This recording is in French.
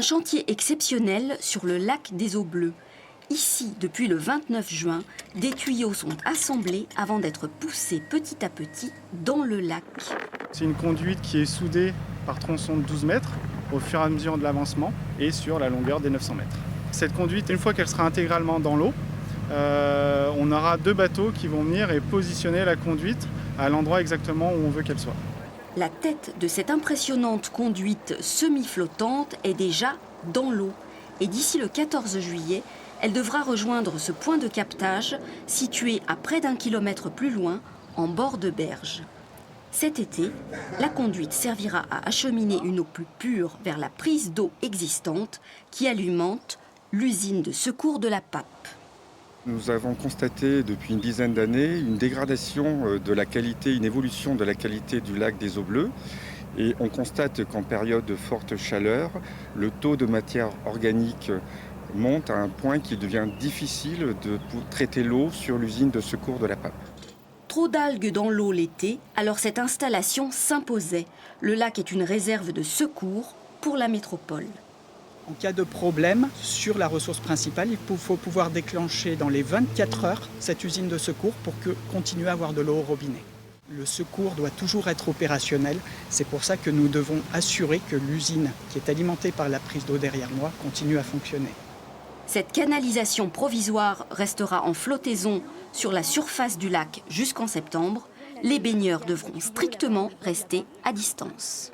chantier exceptionnel sur le lac des Eaux Bleues. Ici, depuis le 29 juin, des tuyaux sont assemblés avant d'être poussés petit à petit dans le lac. C'est une conduite qui est soudée par tronçon de 12 mètres au fur et à mesure de l'avancement et sur la longueur des 900 mètres. Cette conduite, une fois qu'elle sera intégralement dans l'eau, on aura 2 bateaux qui vont venir et positionner la conduite à l'endroit exactement où on veut qu'elle soit. La tête de cette impressionnante conduite semi-flottante est déjà dans l'eau. Et d'ici le 14 juillet, elle devra rejoindre ce point de captage situé à près d'1 kilomètre plus loin, en bord de berge. Cet été, la conduite servira à acheminer une eau plus pure vers la prise d'eau existante qui alimente l'usine de secours de la Pape. Nous avons constaté depuis une dizaine d'années une dégradation de la qualité, une évolution de la qualité du lac des Eaux Bleues. Et on constate qu'en période de forte chaleur, le taux de matière organique monte à un point qu'il devient difficile de traiter l'eau sur l'usine de secours de la Pape. Trop d'algues dans l'eau l'été, alors cette installation s'imposait. Le lac est une réserve de secours pour la métropole. En cas de problème sur la ressource principale, il faut pouvoir déclencher dans les 24 heures cette usine de secours pour continuer à avoir de l'eau au robinet. Le secours doit toujours être opérationnel. C'est pour ça que nous devons assurer que l'usine qui est alimentée par la prise d'eau derrière moi continue à fonctionner. Cette canalisation provisoire restera en flottaison sur la surface du lac jusqu'en septembre. Les baigneurs devront strictement rester à distance.